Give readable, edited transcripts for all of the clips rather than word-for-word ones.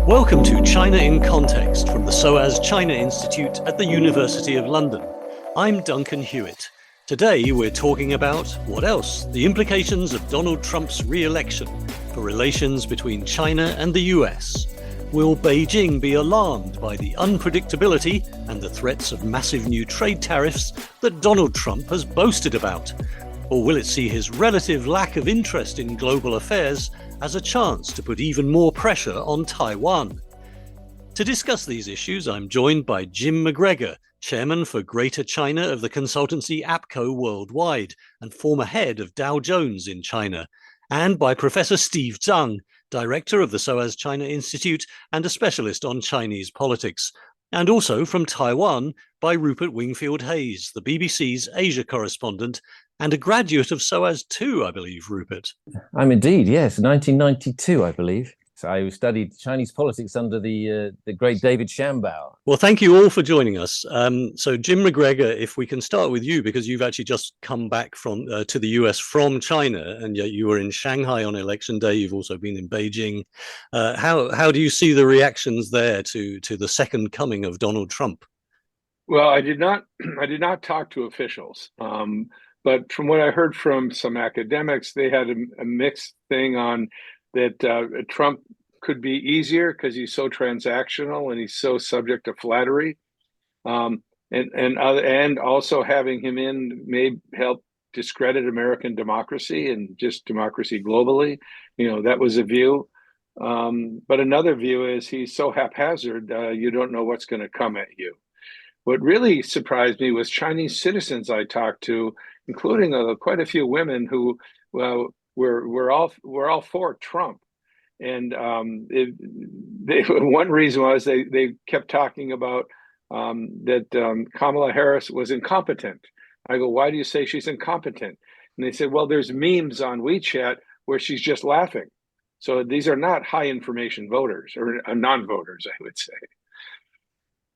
Welcome to China in Context from the SOAS China Institute at the University of London. I'm Duncan Hewitt. Today we're talking about, what else? The implications of Donald Trump's re-election for relations between China and the US. Will Beijing be alarmed by the unpredictability and the threats of massive new trade tariffs that Donald Trump has boasted about? Or will it see his relative lack of interest in global affairs as a chance to put even more pressure on Taiwan? To discuss these issues, I'm joined by Jim McGregor, Chairman for Greater China of the consultancy APCO Worldwide and former head of Dow Jones in China, and by Professor Steve Tsang, Director of the SOAS China Institute and a specialist on Chinese politics, and also from Taiwan by Rupert Wingfield-Hayes, the BBC's Asia correspondent, and a graduate of SOAS too, I believe, Rupert. I'm indeed, yes, 1992, I believe. So I studied Chinese politics under the great David Shambaugh. Well, thank you all for joining us. So Jim McGregor, if we can start with you, because you've actually just come back from to the US from China, and yet you were in Shanghai on election day. You've also been in Beijing. How do you see the reactions there to the second coming of Donald Trump? Well, I did not talk to officials. But from what I heard from some academics, they had a mixed thing on that Trump could be easier because he's so transactional and he's so subject to flattery, and also having him in may help discredit American democracy and just democracy globally. You know, that was a view. But another view is he's so haphazard, you don't know what's going to come at you. What really surprised me was Chinese citizens I talked to, including quite a few women who were all for Trump, and one reason was they kept talking about that Kamala Harris was incompetent. I go, why do you say she's incompetent? And they said, well, there's memes on WeChat where she's just laughing. So these are not high information voters or non-voters, I would say.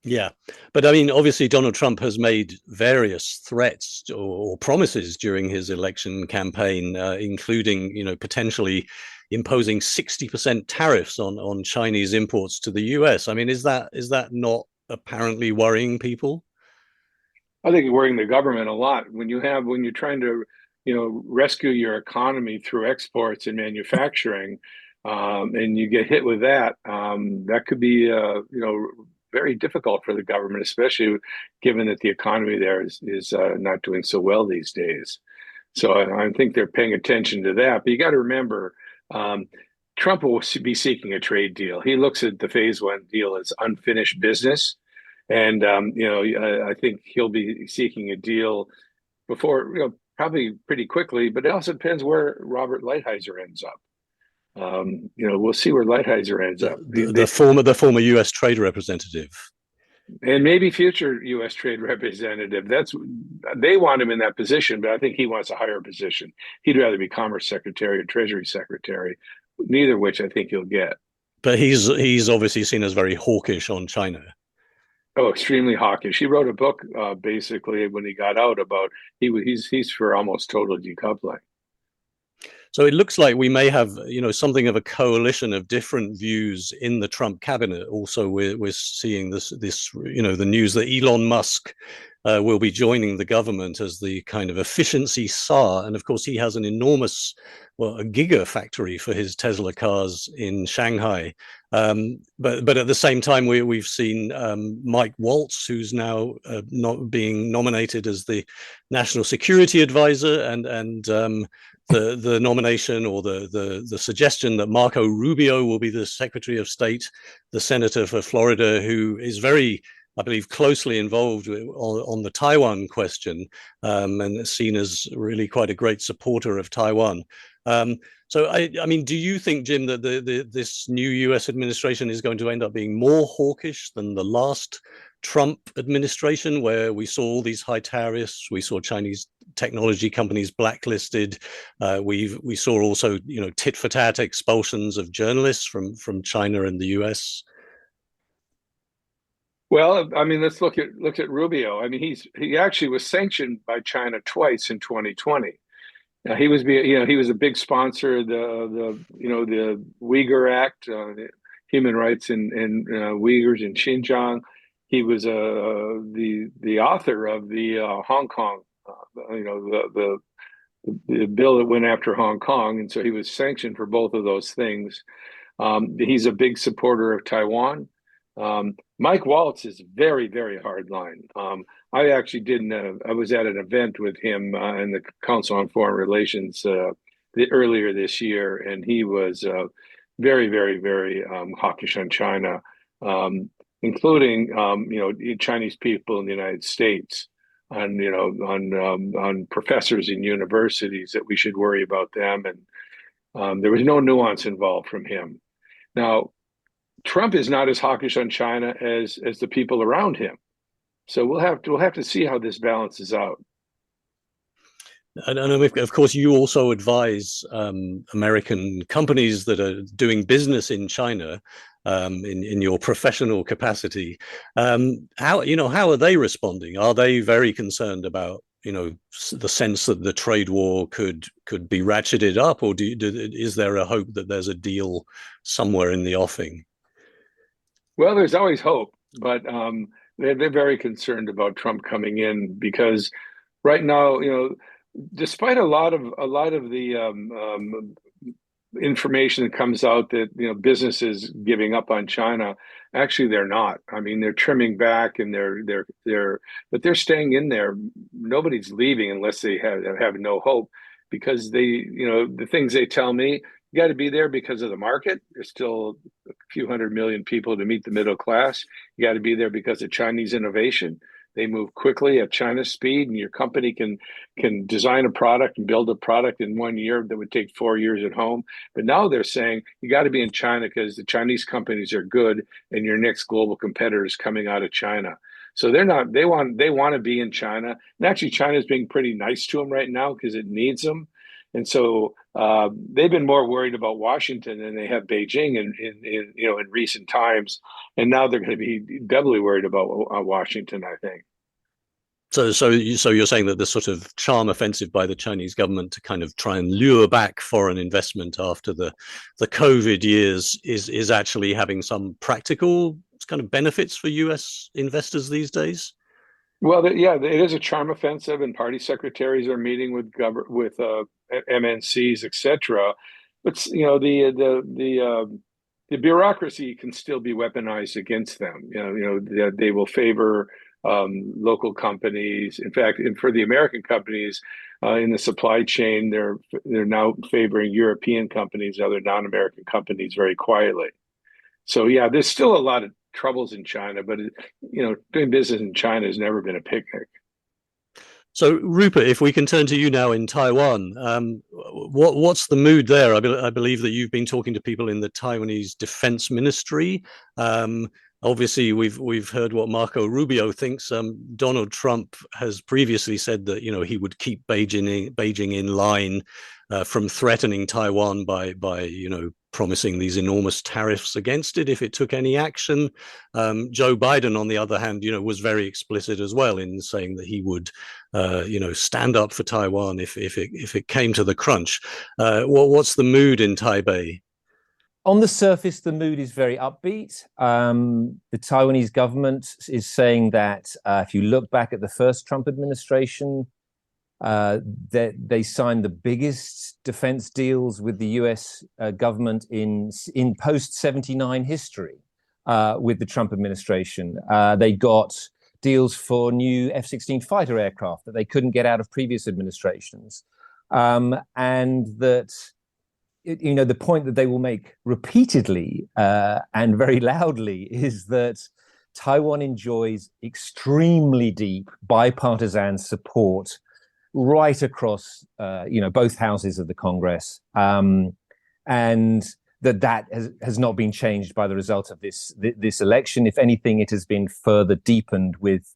Yeah, but I mean, obviously, Donald Trump has made various threats or promises during his election campaign, including, potentially imposing 60% tariffs on Chinese imports to the US. I mean, is that not apparently worrying people? I think it's worrying the government a lot. When you're trying to, rescue your economy through exports and manufacturing, and you get hit with that, that could be, very difficult for the government, especially given that the economy there is not doing so well these days. So I think they're paying attention to that. But you got to remember, Trump will be seeking a trade deal. He looks at the phase one deal as unfinished business. And, I think he'll be seeking a deal before, probably pretty quickly, but it also depends where Robert Lighthizer ends up. We'll see where Lighthizer ends up. The former U.S. trade representative, and maybe future U.S. trade representative. They want him in that position, but I think he wants a higher position. He'd rather be Commerce Secretary or Treasury Secretary, neither of which I think he'll get. But he's obviously seen as very hawkish on China. Oh, extremely hawkish. He wrote a book basically when he got out about he's for almost total decoupling. So it looks like we may have, something of a coalition of different views in the Trump cabinet. Also, we're seeing this, the news that Elon Musk will be joining the government as the kind of efficiency czar. And of course, he has an enormous, a gigafactory for his Tesla cars in Shanghai. But at the same time, we've seen Mike Waltz, who's now not being nominated as the national security advisor, and the nomination or the suggestion that Marco Rubio will be the Secretary of State, the senator for Florida, who is very, I believe, closely involved on the Taiwan question, and seen as really quite a great supporter of Taiwan. So, I mean, do you think, Jim, that this new U.S. administration is going to end up being more hawkish than the last Trump administration, where we saw all these high tariffs, we saw Chinese technology companies blacklisted, we saw also, tit for tat expulsions of journalists from China and the US? Well, I mean, let's look at Rubio. I mean, he actually was sanctioned by China twice in 2020. He was a big sponsor of the Uyghur Act. human rights in Uyghurs in Xinjiang. He was the author of the Hong Kong, the bill that went after Hong Kong, and so he was sanctioned for both of those things. He's a big supporter of Taiwan. Mike Waltz is very, very hardline. I actually I was at an event with him and the Council on Foreign Relations earlier this year, and he was very, very, very hawkish on China, including Chinese people in the United States, on professors in universities that we should worry about them, and there was no nuance involved from him. Now, Trump is not as hawkish on China as the people around him, so we'll have to see how this balances out. And of course, you also advise American companies that are doing business in China in your professional capacity. How are they responding? Are they very concerned about the sense that the trade war could be ratcheted up, or is there a hope that there's a deal somewhere in the offing? Well, there's always hope, but they're very concerned about Trump coming in, because right now, despite a lot of the information that comes out that businesses giving up on China, actually they're not. I mean, they're trimming back, and but they're staying in there. Nobody's leaving unless they have no hope, because the things they tell me, you got to be there because of the market. There's still a few 100 million people to meet the middle class. You got to be there because of Chinese innovation. They move quickly at China's speed, and your company can design a product and build a product in 1 year that would take 4 years at home. But now they're saying you got to be in China because the Chinese companies are good, and your next global competitor is coming out of China. So they're not. They want to be in China, and actually China's being pretty nice to them right now because it needs them. And so they've been more worried about Washington than they have Beijing in recent times, and now they're going to be doubly worried about Washington, I think. So you're saying that the sort of charm offensive by the Chinese government to kind of try and lure back foreign investment after the COVID years is actually having some practical kind of benefits for US investors these days? Well, yeah, it is a charm offensive, and party secretaries are meeting with MNCs, etc. But the bureaucracy can still be weaponized against them. They will favor local companies. In fact, for the American companies in the supply chain, they're now favoring European companies, other non-American companies, very quietly. So yeah, there's still a lot of troubles in China, but doing business in China has never been a picnic. So Rupert, if we can turn to you now in Taiwan, what's the mood there? I believe that you've been talking to people in the Taiwanese Defense Ministry. Obviously, we've heard what Marco Rubio thinks. Donald Trump has previously said that he would keep Beijing in line from threatening Taiwan by promising these enormous tariffs against it if it took any action. Joe Biden, on the other hand, was very explicit as well in saying that he would, stand up for Taiwan if it came to the crunch. What's the mood in Taipei? On the surface, the mood is very upbeat. The Taiwanese government is saying that if you look back at the first Trump administration, that they signed the biggest defense deals with the US government in post-79 history with the Trump administration. They got deals for new F-16 fighter aircraft that they couldn't get out of previous administrations. And that the point that they will make repeatedly and very loudly is that Taiwan enjoys extremely deep bipartisan support right across, both houses of the Congress, and that has not been changed by the result of this election. If anything, it has been further deepened with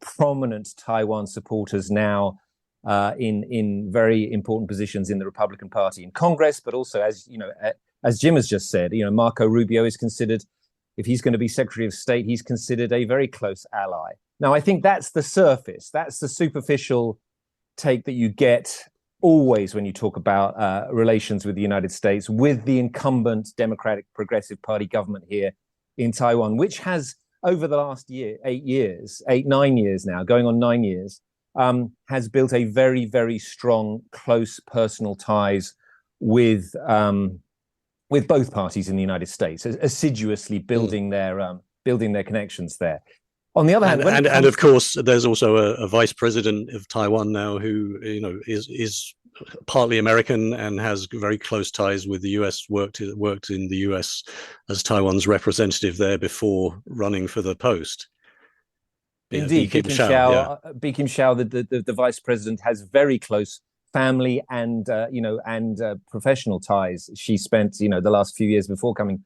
prominent Taiwan supporters now in very important positions in the Republican Party in Congress, but also, as Jim has just said, Marco Rubio is considered, if he's going to be Secretary of State, he's considered a very close ally. Now, I think that's the surface, that's the superficial take that you get always, when you talk about relations with the United States, with the incumbent Democratic Progressive Party government here in Taiwan, which has, over the last 9 years now, going on 9 years, has built a very, very strong, close personal ties with both parties in the United States, assiduously building their connections there. On the other hand, and of course, there's also a vice president of Taiwan now who, you know, is partly American and has very close ties with the US. Worked in the US as Taiwan's representative there before running for the post. Indeed, Bi Kim Hsiao, the vice president, has very close family and professional ties. She spent, the last few years before coming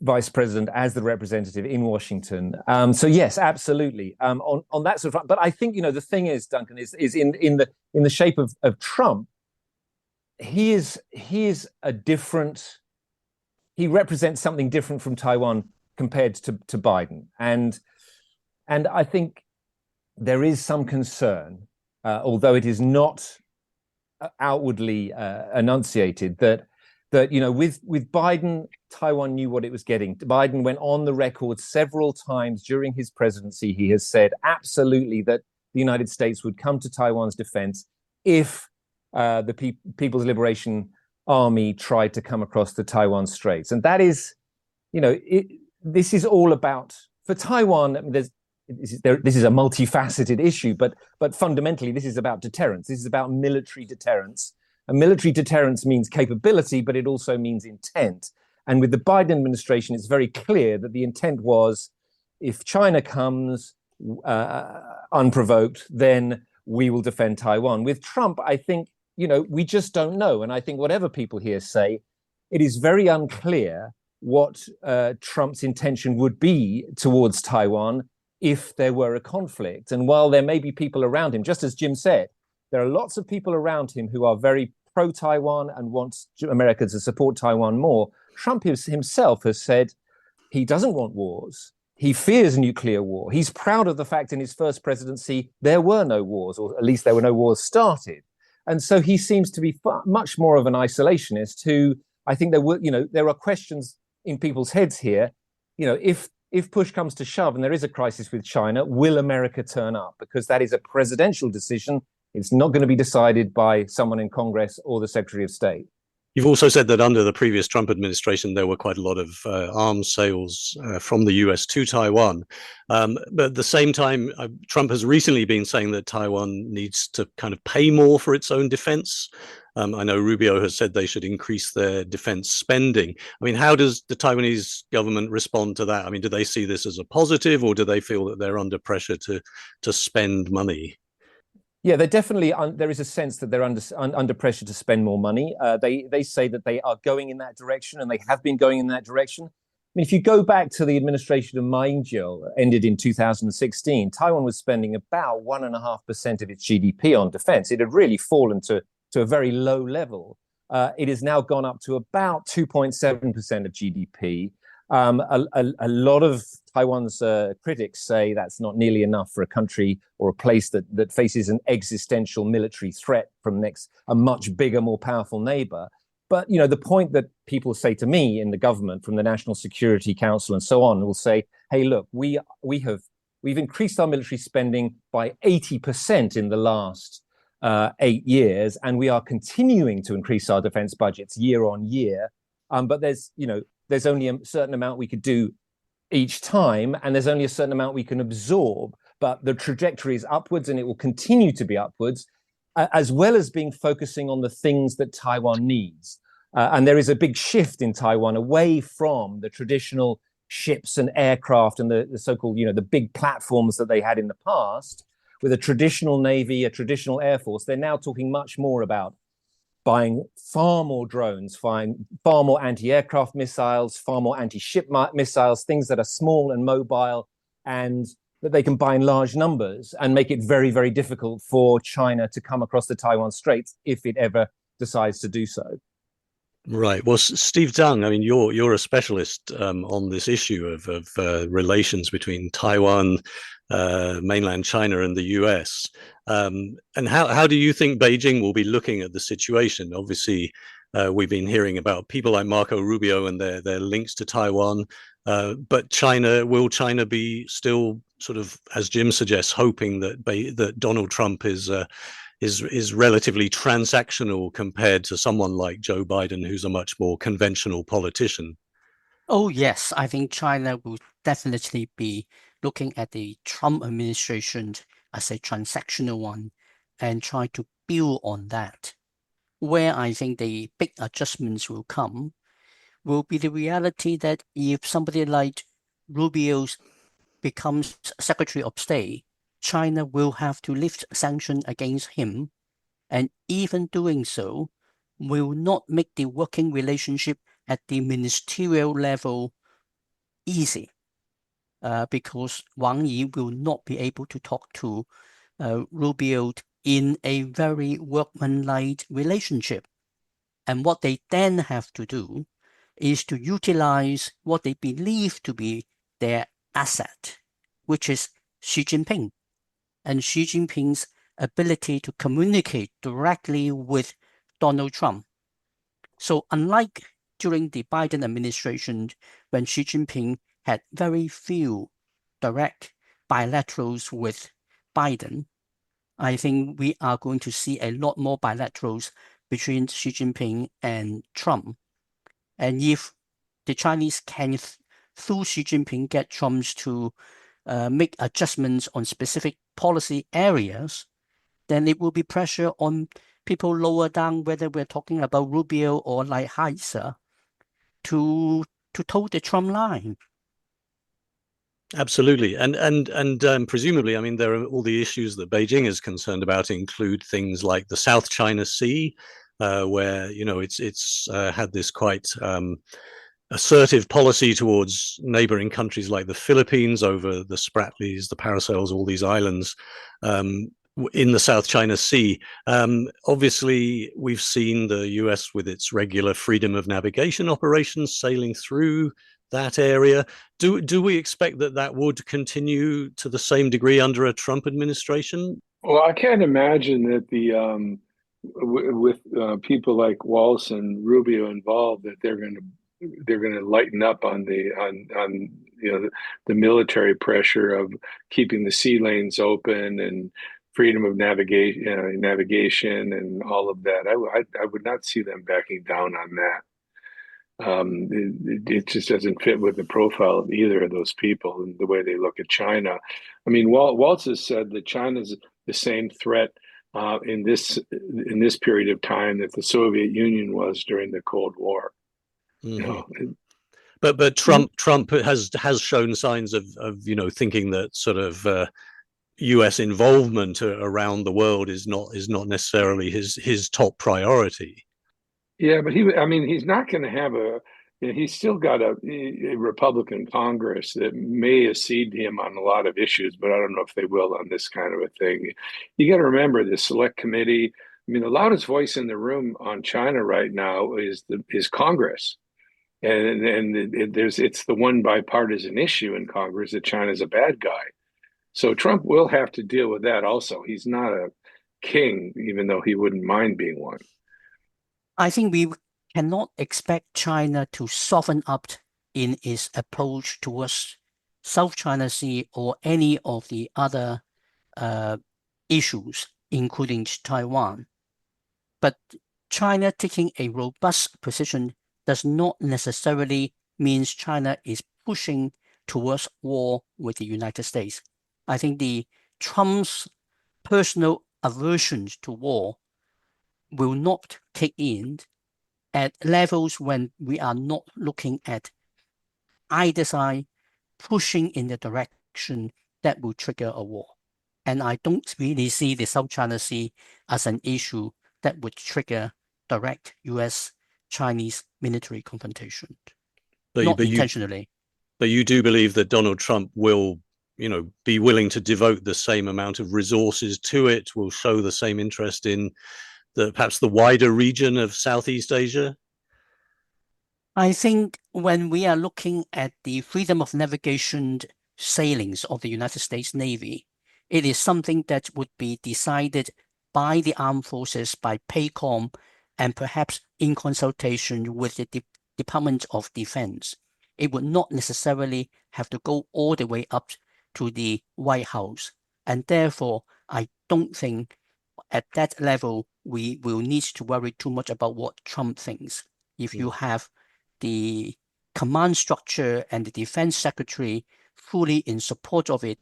vice president as the representative in Washington. So yes, absolutely. On that sort of, but I think, the thing is, Duncan, is in the shape of Trump. He represents something different from Taiwan compared to Biden. And I think there is some concern, although it is not outwardly enunciated, that with Biden, Taiwan knew what it was getting. Biden went on the record several times during his presidency. He has said absolutely that the United States would come to Taiwan's defense if the People's Liberation Army tried to come across the Taiwan Straits. And that is, this is all about, for Taiwan, I mean, this is a multifaceted issue, but fundamentally, this is about deterrence. This is about military deterrence. And military deterrence means capability, but it also means intent. And with the Biden administration, it's very clear that the intent was, if China comes unprovoked, then we will defend Taiwan. With Trump, I think, we just don't know. And I think whatever people here say, it is very unclear what Trump's intention would be towards Taiwan if there were a conflict. And while there may be people around him, just as Jim said, there are lots of people around him who are very pro-Taiwan and want America to support Taiwan more. Trump himself has said he doesn't want wars. He fears nuclear war. He's proud of the fact in his first presidency there were no wars, or at least there were no wars started. And so he seems to be much more of an isolationist who, I think there are questions in people's heads here. If push comes to shove and there is a crisis with China, will America turn up? Because that is a presidential decision. It's not going to be decided by someone in Congress or the Secretary of State. You've also said that under the previous Trump administration, there were quite a lot of arms sales from the US to Taiwan. But at the same time, Trump has recently been saying that Taiwan needs to kind of pay more for its own defense. I know Rubio has said they should increase their defense spending. I mean, how does the Taiwanese government respond to that? I mean, do they see this as a positive, or do they feel that they're under pressure to spend money? Yeah, they're definitely. There is a sense that they're under pressure to spend more money. They say that they are going in that direction, and they have been going in that direction. I mean, if you go back to the administration of Ma Ying-jeou, ended in 2016, Taiwan was spending about 1.5% of its GDP on defense. It had really fallen to a very low level. It has now gone up to about 2.7% of GDP. A lot of Taiwan's critics say that's not nearly enough for a country or a place that faces an existential military threat from a much bigger, more powerful neighbor. But the point that people say to me in the government, from the National Security Council and so on, will say, "Hey, look, we've increased our military spending by 80% in the last 8 years, and we are continuing to increase our defense budgets year on year. But there's only a certain amount we could do each time, and there's only a certain amount we can absorb. But the trajectory is upwards, and it will continue to be upwards, as well as focusing on the things that Taiwan needs. And there is a big shift in Taiwan away from the traditional ships and aircraft and the so-called, the big platforms that they had in the past, with a traditional navy, a traditional air force. They're now talking much more about buying far more drones, far more anti-aircraft missiles, far more anti-ship missiles, things that are small and mobile, and that they can buy in large numbers and make it very, very difficult for China to come across the Taiwan Straits if it ever decides to do so. Right. Well, Steve Tsang, I mean, you're a specialist on this issue of relations between Taiwan, mainland China, and the US. And how do you think Beijing will be looking at the situation? Obviously, we've been hearing about people like Marco Rubio and their links to Taiwan. But will China be still sort of, as Jim suggests, hoping that Donald Trump is relatively transactional compared to someone like Joe Biden, who's a much more conventional politician? Oh, yes, I think China will definitely be looking at the Trump administration as a transactional one and try to build on that. Where I think the big adjustments will come will be the reality that if somebody like Rubio becomes Secretary of State, China will have to lift sanctions against him, and even doing so will not make the working relationship at the ministerial level easy, because Wang Yi will not be able to talk to Rubio in a very workmanlike relationship. And what they then have to do is to utilize what they believe to be their asset, which is Xi Jinping, and Xi Jinping's ability to communicate directly with Donald Trump. So unlike during the Biden administration, when Xi Jinping had very few direct bilaterals with Biden, I think we are going to see a lot more bilaterals between Xi Jinping and Trump. And if the Chinese can, through Xi Jinping, get Trump to make adjustments on specific policy areas, then it will be pressure on people lower down, whether we're talking about Rubio or like Heiser, to toe the Trump line. Absolutely, and presumably, I mean, there are all the issues that Beijing is concerned about include things like the South China Sea, where it's had this quite assertive policy towards neighboring countries like the Philippines over the Spratlys, the Paracels, all these islands in the South China Sea. Obviously, we've seen the US with its regular freedom of navigation operations sailing through that area. Do we expect that would continue to the same degree under a Trump administration? Well, I can't imagine that with people like Walz and Rubio involved, that they're going to lighten up on the military pressure of keeping the sea lanes open and freedom of navigation and all of that. I would not see them backing down on that. It just doesn't fit with the profile of either of those people and the way they look at China. I mean, Walz has said that China's the same threat in this period of time that the Soviet Union was during the Cold War. Mm-hmm. But Trump has shown signs of thinking that sort of US involvement around the world is not necessarily his top priority. Yeah, but he's not going to have he's still got a Republican Congress that may accede him on a lot of issues, but I don't know if they will on this kind of a thing. You got to remember the Select Committee. I mean, the loudest voice in the room on China right now is Congress, and it's the one bipartisan issue in Congress that China's a bad guy. So Trump will have to deal with that also. He's not a king, even though he wouldn't mind being one. I think we cannot expect China to soften up in its approach towards South China Sea or any of the other issues, including Taiwan. But China taking a robust position does not necessarily mean China is pushing towards war with the United States. I think Trump's personal aversion to war will not kick in at levels when we are not looking at either side pushing in the direction that will trigger a war. And I don't really see the South China Sea as an issue that would trigger direct US-Chinese military confrontation. Not intentionally. But you do believe that Donald Trump will be willing to devote the same amount of resources to it, will show the same interest in perhaps the wider region of Southeast Asia? I think when we are looking at the freedom of navigation sailings of the United States Navy, it is something that would be decided by the armed forces, by PACOM, and perhaps in consultation with the Department of Defense. It would not necessarily have to go all the way up to the White House. And therefore, I don't think at that level, we will need to worry too much about what Trump thinks. If you have the command structure and the defense secretary fully in support of it,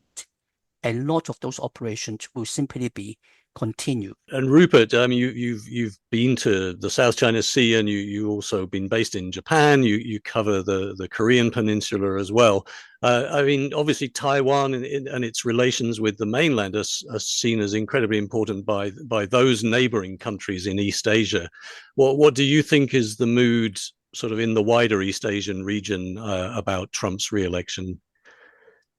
a lot of those operations will simply be continued. And Rupert, you've been to the South China Sea, and you also been based in Japan. You cover the Korean Peninsula as well. Obviously Taiwan and its relations with the mainland are seen as incredibly important by those neighboring countries in East Asia. What do you think is the mood sort of in the wider East Asian region about Trump's re-election?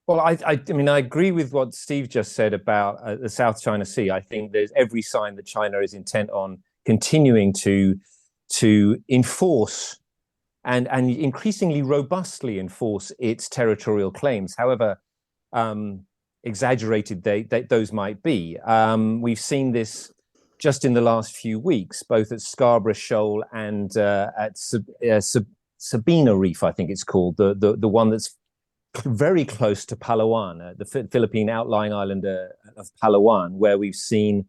Well, I mean, I agree with what Steve just said about the South China Sea. I think there's every sign that China is intent on continuing to enforce and increasingly robustly enforce its territorial claims, however exaggerated those might be. We've seen this just in the last few weeks, both at Scarborough Shoal and at Sabina Reef, I think it's called, the one that's very close to Palawan, the Philippine outlying island of Palawan, where we've seen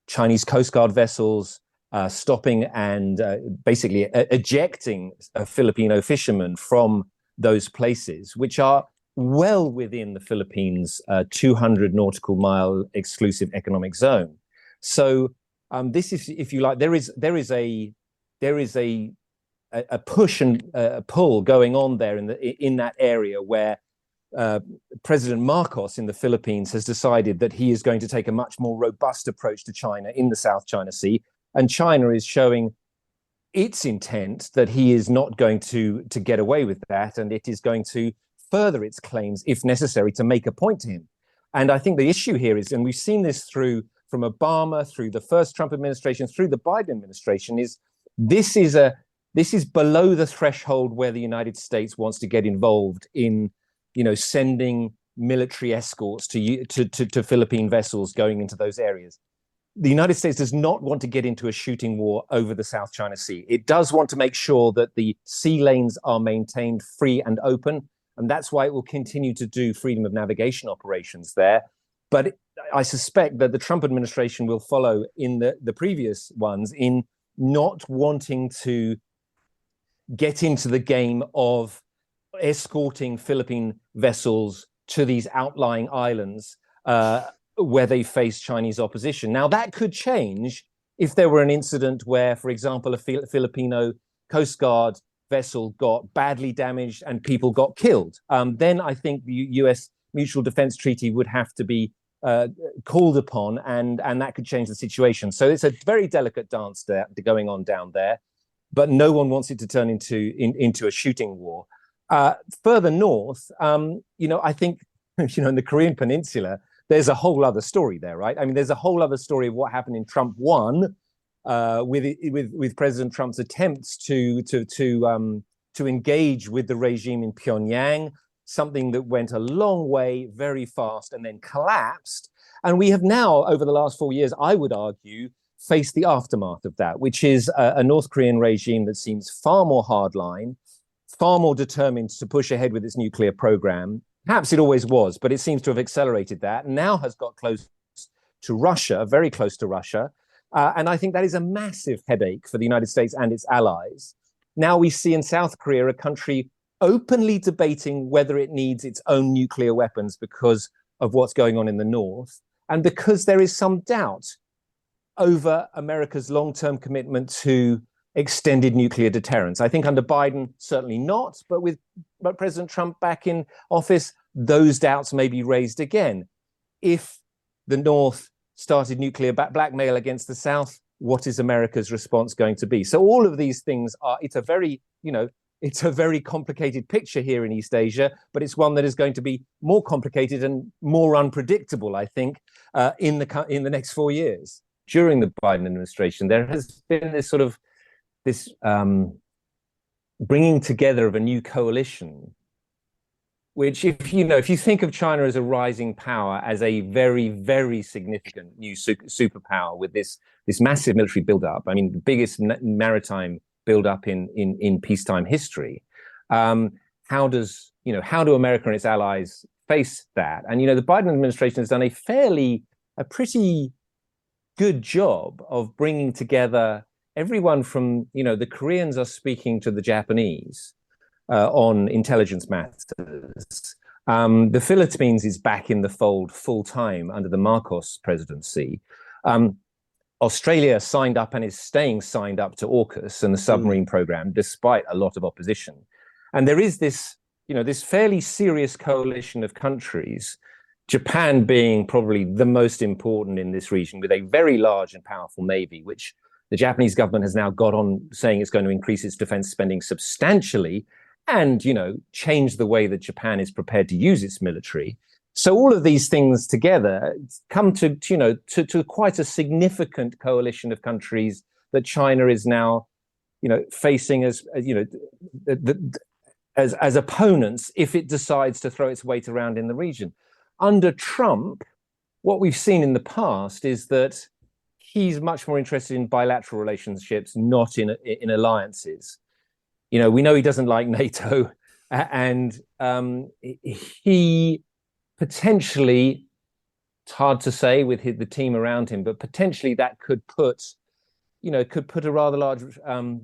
Chinese Coast Guard vessels stopping and basically ejecting Filipino fishermen from those places, which are well within the Philippines' 200 nautical mile exclusive economic zone. So this is, if you like, there is a push and pull going on there in that area where President Marcos in the Philippines has decided that he is going to take a much more robust approach to China in the South China Sea, and China is showing its intent that he is not going to get away with that, and it is going to further its claims if necessary to make a point to him. And I think the issue here is, and we've seen this from Obama, through the first Trump administration, through the Biden administration, is this is below the threshold where the United States wants to get involved in, sending military escorts to Philippine vessels going into those areas. The United States does not want to get into a shooting war over the South China Sea. It does want to make sure that the sea lanes are maintained free and open, and that's why it will continue to do freedom of navigation operations there. But I suspect that the Trump administration will follow in the previous ones in not wanting to get into the game of escorting Philippine vessels to these outlying islands where they face Chinese opposition. Now, that could change if there were an incident where, for example, a Filipino Coast Guard vessel got badly damaged and people got killed. Then I think the U.S. Mutual Defense Treaty would have to be called upon, and that could change the situation. So it's a very delicate dance going on down there, but no one wants it to turn into a shooting war. Further north, I think, in the Korean Peninsula, there's a whole other story there, right? I mean, there's a whole other story of what happened in Trump 1 with President Trump's attempts to engage with the regime in Pyongyang, something that went a long way very fast and then collapsed. And we have now, over the last 4 years, I would argue, faced the aftermath of that, which is a North Korean regime that seems far more hardline, far more determined to push ahead with its nuclear program. Perhaps it always was, but it seems to have accelerated that, and now has got close to Russia, very close to Russia. And I think that is a massive headache for the United States and its allies. Now we see in South Korea a country openly debating whether it needs its own nuclear weapons because of what's going on in the north, and because there is some doubt over America's long-term commitment to extended nuclear deterrence. I think under Biden, certainly not, but with President Trump back in office, those doubts may be raised again. If the North started nuclear blackmail against the South, what is America's response going to be? So all of these things it's a very complicated picture here in East Asia, but it's one that is going to be more complicated and more unpredictable, I think, in the next 4 years. During the Biden administration, there has been this bringing together of a new coalition, which, if you think of China as a rising power, as a very, very significant new superpower with this massive military buildup, I mean, the biggest maritime buildup in peacetime history. How do America and its allies face that? And the Biden administration has done a pretty good job of bringing together everyone from, the Koreans are speaking to the Japanese on intelligence matters. The Philippines is back in the fold full time under the Marcos presidency. Australia signed up and is staying signed up to AUKUS and the submarine program, despite a lot of opposition. And there is this fairly serious coalition of countries, Japan being probably the most important in this region, with a very large and powerful navy, which the Japanese government has now got on saying it's going to increase its defense spending substantially and, change the way that Japan is prepared to use its military. So all of these things together come to quite a significant coalition of countries that China is now, facing as opponents if it decides to throw its weight around in the region. Under Trump, what we've seen in the past is that he's much more interested in bilateral relationships, not in alliances. We know he doesn't like NATO, and he potentially, it's hard to say with the team around him, but potentially that could put a rather large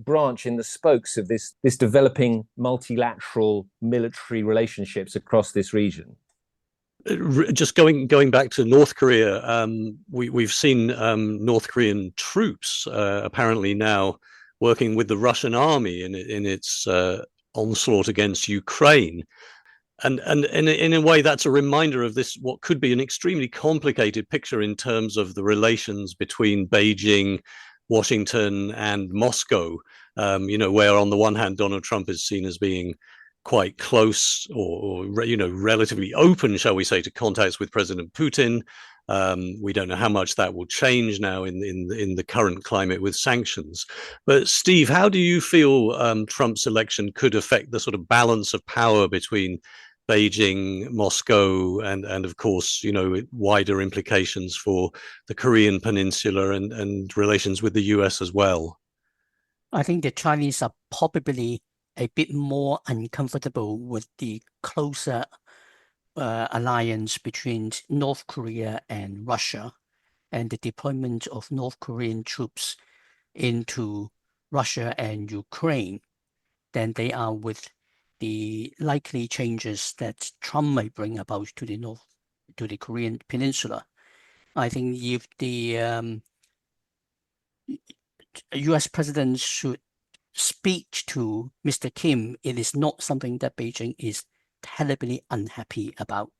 branch in the spokes of this developing multilateral military relationships across this region. Just going back to North Korea, we've seen North Korean troops apparently now working with the Russian army in its onslaught against Ukraine. And in a way, that's a reminder of this, what could be an extremely complicated picture in terms of the relations between Beijing, Washington, and Moscow, where on the one hand, Donald Trump is seen as being quite close or relatively open, shall we say, to contacts with President Putin. We don't know how much that will change now in the current climate with sanctions. But Steve, how do you feel Trump's election could affect the sort of balance of power between Beijing, Moscow, and of course, wider implications for the Korean Peninsula and relations with the US as well? I think the Chinese are probably a bit more uncomfortable with the closer alliance between North Korea and Russia, and the deployment of North Korean troops into Russia and Ukraine than they are with the likely changes that Trump may bring about to the Korean Peninsula. I think if the US president should speak to Mr. Kim, it is not something that Beijing is terribly unhappy about.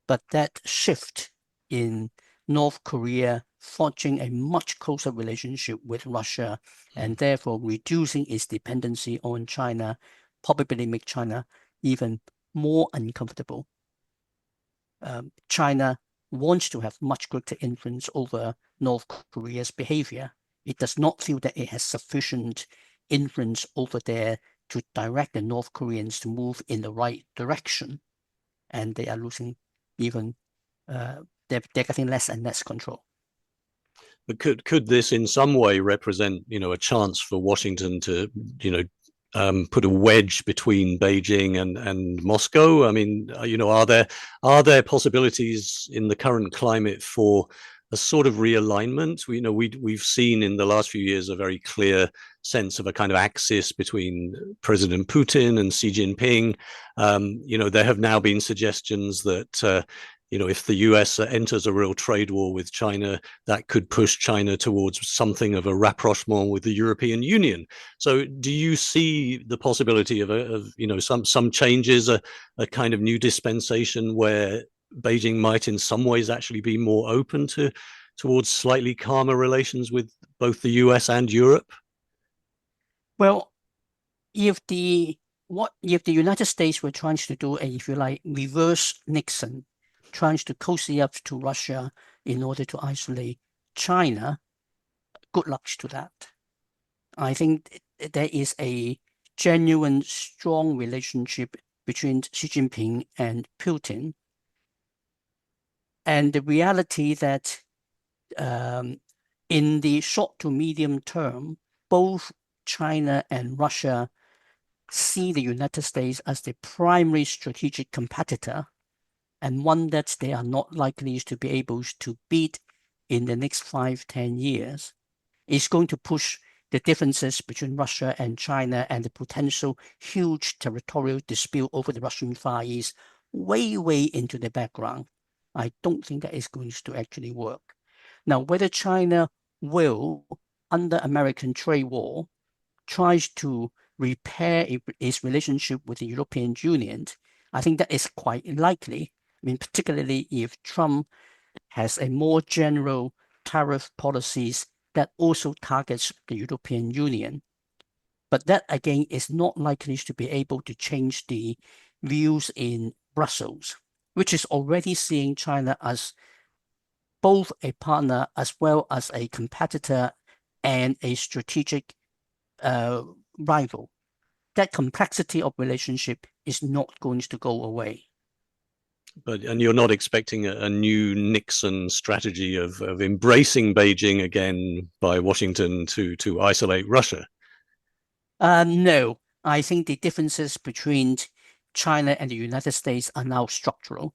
But that shift in North Korea forging a much closer relationship with Russia and therefore reducing its dependency on China probably make China even more uncomfortable. China wants to have much greater influence over North Korea's behavior. It does not feel that it has sufficient influence over there to direct the North Koreans to move in the right direction. And they are losing even, they're getting less and less control. But could this in some way represent, a chance for Washington to, put a wedge between Beijing and Moscow? I mean, are there possibilities in the current climate for a sort of realignment? We've seen in the last few years a very clear sense of a kind of axis between President Putin and Xi Jinping. There have now been suggestions that if the US enters a real trade war with China, that could push China towards something of a rapprochement with the European Union. So do you see the possibility of some changes, a kind of new dispensation where Beijing might in some ways actually be more open towards slightly calmer relations with both the US and Europe? Well, if the United States were trying to do if you like, reverse Nixon, trying to cozy up to Russia in order to isolate China, good luck to that. I think there is a genuine, strong relationship between Xi Jinping and Putin. And the reality that in the short to medium term, both China and Russia see the United States as the primary strategic competitor, and one that they are not likely to be able to beat in the next 5-10 years, is going to push the differences between Russia and China and the potential huge territorial dispute over the Russian Far East way, way into the background. I don't think that is going to actually work. Now, whether China will, under American trade war, tries to repair its relationship with the European Union, I think that is quite likely. I mean, particularly if Trump has a more general tariff policies that also targets the European Union. But that, again, is not likely to be able to change the views in Brussels, which is already seeing China as both a partner as well as a competitor and a strategic rival. That complexity of relationship is not going to go away. And you're not expecting a new Nixon strategy of embracing Beijing again by Washington to isolate Russia? No, I think the differences between China and the United States are now structural.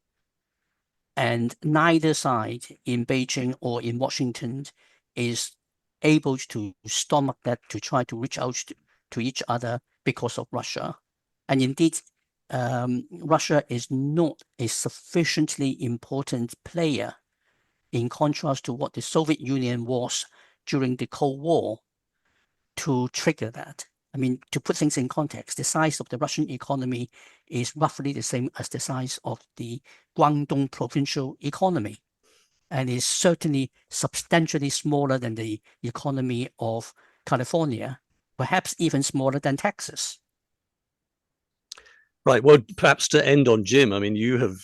And neither side in Beijing or in Washington is able to stomach that, to try to reach out to each other because of Russia. And indeed, Russia is not a sufficiently important player in contrast to what the Soviet Union was during the Cold War to trigger that. I mean, to put things in context, the size of the Russian economy is roughly the same as the size of the Guangdong provincial economy, and is certainly substantially smaller than the economy of California, perhaps even smaller than Texas. Right. Well, perhaps to end on, Jim, I mean, you have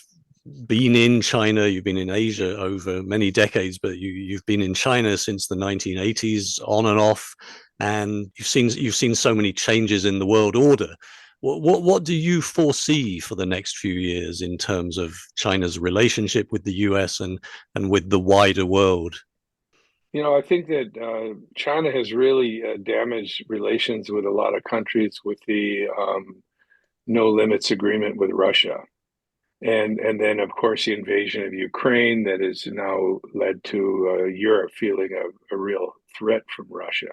been in China, you've been in Asia over many decades, but you've been in China since the 1980s, on and off, and you've seen so many changes in the world order. What do you foresee for the next few years in terms of China's relationship with the US and with the wider world? You know, I think that China has really damaged relations with a lot of countries with the no limits agreement with Russia. And then, of course, the invasion of Ukraine that has now led to Europe feeling a real threat from Russia.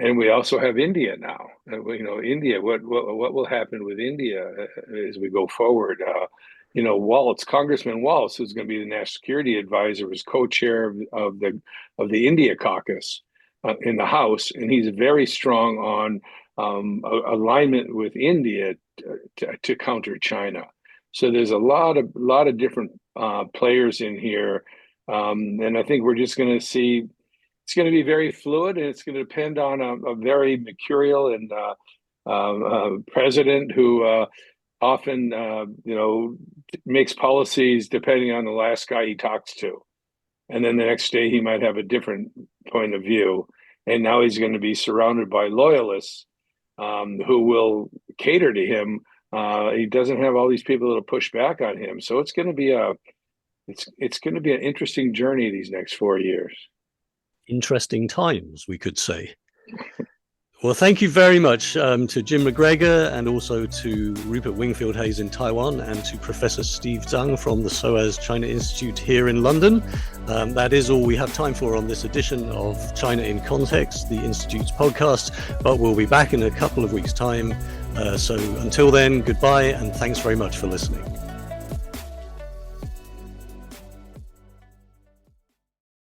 And we also have India now. You know, India. What will happen with India as we go forward? You know, Congressman Waltz, who's going to be the national security advisor, was co-chair of the India caucus in the House, and he's very strong on alignment with India to counter China. So there's a lot of different players in here, and I think we're just going to see. It's going to be very fluid, and it's going to depend on a very mercurial and president who often, you know, makes policies depending on the last guy he talks to, and then the next day he might have a different point of view. And now he's going to be surrounded by loyalists who will cater to him. He doesn't have all these people that'll push back on him, so it's going to be it's going to be an interesting journey these next 4 years. Interesting times, we could say. Well, thank you very much to Jim McGregor, and also to Rupert Wingfield-Hayes in Taiwan, and to Professor Steve Tsang from the SOAS China Institute here in London. That is all we have time for on this edition of China in Context, the Institute's podcast, but we'll be back in a couple of weeks' time. So until then, goodbye, and thanks very much for listening.